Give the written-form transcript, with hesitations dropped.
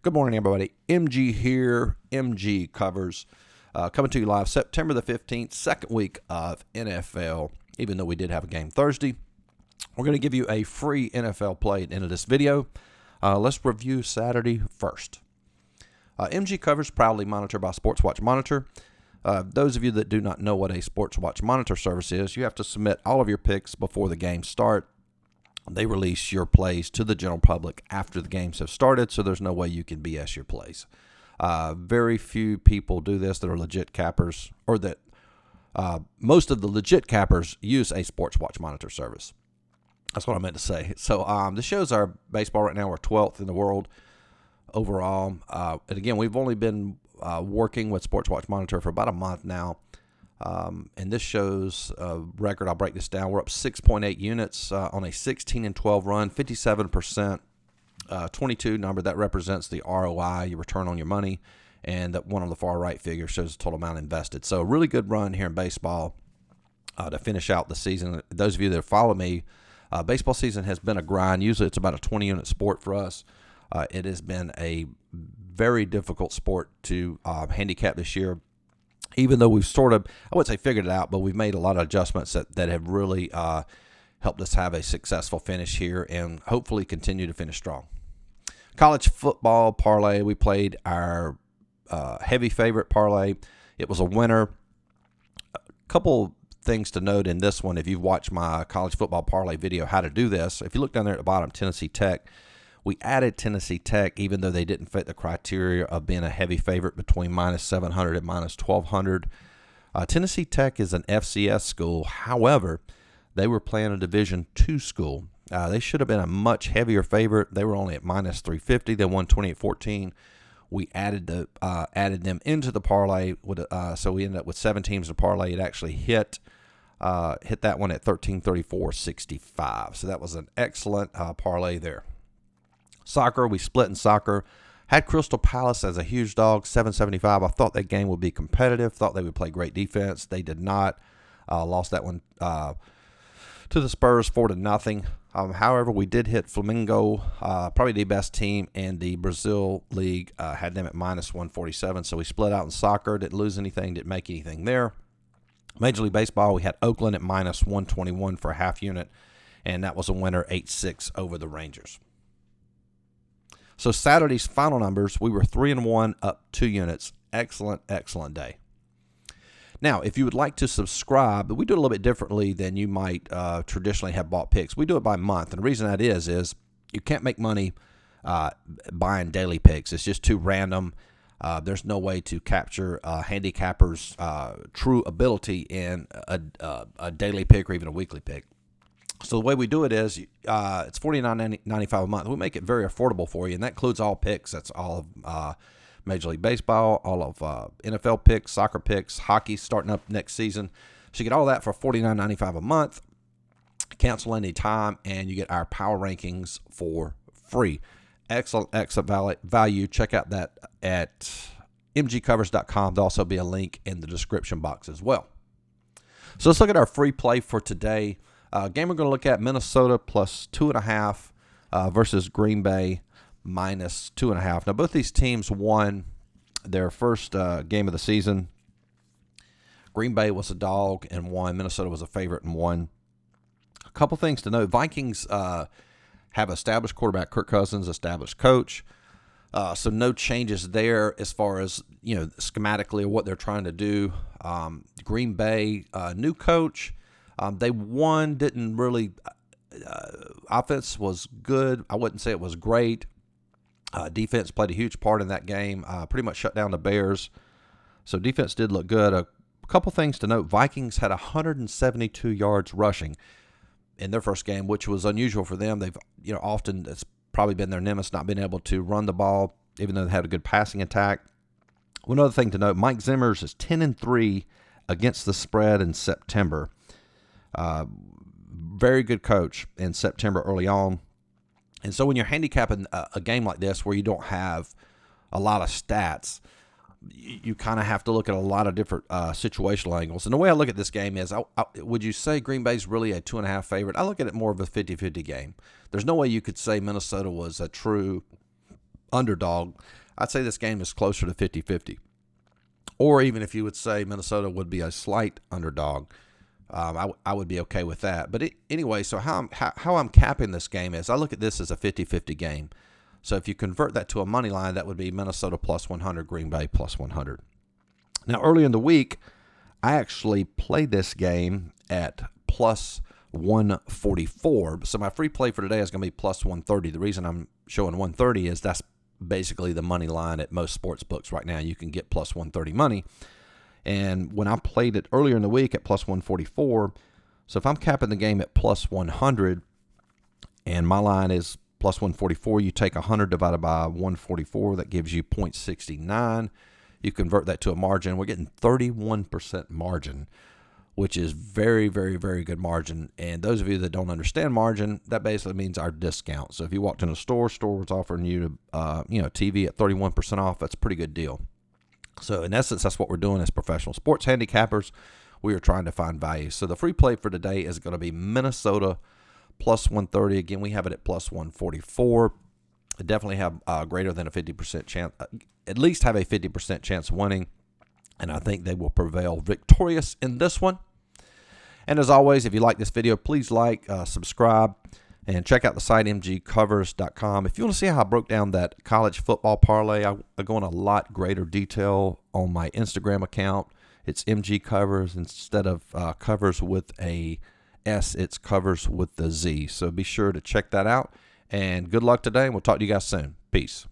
Good morning, everybody. MG here, MGCovers, coming to you live September the 15th, second week of NFL. Even though we did have a game Thursday, we're going to give you a free NFL play at the end of this video. Let's review Saturday first. MGCovers proudly monitored by Sports Watch Monitor. Those of you that do not know what a Sports Watch Monitor service is, you have to submit all of your picks before the games start. They release your plays to the general public after the games have started, so there's no way you can BS your plays. Very few people do this that are legit cappers, or that most of the legit cappers use a Sports Watch Monitor service. That's what I meant to say. So this shows our baseball right now. We're 12th in the world overall. And again, we've only been working with Sports Watch Monitor for about a month now. And this shows a record. I'll break this down. We're up 6.8 units on a 16-12 run, 57%, 22 number. That represents the ROI, your return on your money. And that one on the far right figure shows the total amount invested. So a really good run here in baseball to finish out the season. Those of you that follow me, baseball season has been a grind. Usually it's about a 20-unit sport for us. It has been a very difficult sport to handicap this year. Even though we've sort of, I wouldn't say figured it out, but we've made a lot of adjustments that have really helped us have a successful finish here and hopefully continue to finish strong. College football parlay, we played our heavy favorite parlay. It was a winner. A couple things to note in this one, if you've watched my college football parlay video, how to do this. If you look down there at the bottom, Tennessee Tech, we added Tennessee Tech even though they didn't fit the criteria of being a heavy favorite between minus 700 and minus 1,200. Tennessee Tech is an FCS school. However, they were playing a Division II school. They should have been a much heavier favorite. They were only at minus 350. They won 28-14. We added them into the parlay, so we ended up with 7 teams in parlay. It actually hit that one at 1334.65. So that was an excellent parlay there. Soccer, we split in soccer. Had Crystal Palace as a huge dog, 775. I thought that game would be competitive. Thought they would play great defense. They did not. Lost that one to the Spurs 4-0. However, we did hit Flamengo, probably the best team in the Brazil league. Had them at minus 147. So we split out in soccer. Didn't lose anything. Didn't make anything there. Major League Baseball, we had Oakland at minus 121 for a half unit. And that was a winner, 8-6 over the Rangers. So Saturday's final numbers, we were 3-1, up 2 units. Excellent, excellent day. Now, if you would like to subscribe, we do it a little bit differently than you might traditionally have bought picks. We do it by month, and the reason that is you can't make money buying daily picks. It's just too random. There's no way to capture handicappers' true ability in a daily pick or even a weekly pick. So the way we do it is it's $49.95 a month. We make it very affordable for you, and that includes all picks. That's all of Major League Baseball, all of NFL picks, soccer picks, hockey starting up next season. So you get all that for $49.95 a month. Cancel any time, and you get our power rankings for free. Excellent, excellent value. Check out that at mgcovers.com. There'll also be a link in the description box as well. So let's look at our free play for today. Game we're going to look at, Minnesota plus 2.5 versus Green Bay minus 2.5. Now, both these teams won their first game of the season. Green Bay was a dog and won. Minnesota was a favorite and won. A couple things to note. Vikings have established quarterback Kirk Cousins, established coach. So no changes there as far as, schematically or what they're trying to do. Green Bay, new coach. They won, didn't really, offense was good. I wouldn't say it was great. Defense played a huge part in that game, pretty much shut down the Bears. So defense did look good. A couple things to note. Vikings had 172 yards rushing in their first game, which was unusual for them. They've, often it's probably been their nemesis, not being able to run the ball, even though they had a good passing attack. One other thing to note, Mike Zimmer's is 10-3 against the spread in September. Very good coach in September early on. And so when you're handicapping a game like this where you don't have a lot of stats, you kind of have to look at a lot of different situational angles. And the way I look at this game is, would you say Green Bay's really a 2.5 favorite? I look at it more of a 50-50 game. There's no way you could say Minnesota was a true underdog, I'd say this game is closer to 50-50. Or even if you would say Minnesota would be a slight underdog, I would be okay with that. But anyway, so how I'm capping this game is I look at this as a 50-50 game. So if you convert that to a money line, that would be Minnesota plus 100, Green Bay plus 100. Now, early in the week, I actually played this game at plus 144. So my free play for today is going to be plus 130. The reason I'm showing 130 is that's basically the money line at most sports books right now. You can get plus 130 money. And when I played it earlier in the week at plus 144, so if I'm capping the game at plus 100 and my line is plus 144, you take 100 divided by 144, that gives you 0.69. You convert that to a margin. We're getting 31% margin, which is very, very, very good margin. And those of you that don't understand margin, that basically means our discount. So if you walked in a store was offering you TV at 31% off, that's a pretty good deal. So in essence, that's what we're doing as professional sports handicappers. We are trying to find value. So the free play for today is going to be Minnesota plus 130. Again, we have it at plus 144. I definitely have greater than a 50% chance, at least have a 50% chance of winning. And I think they will prevail victorious in this one. And as always, if you like this video, please like, subscribe, and check out the site MGCovers.com. If you want to see how I broke down that college football parlay, I go in a lot greater detail on my Instagram account. It's MGCovers. Instead of covers with a S, it's covers with the Z. So be sure to check that out. And good luck today, and we'll talk to you guys soon. Peace.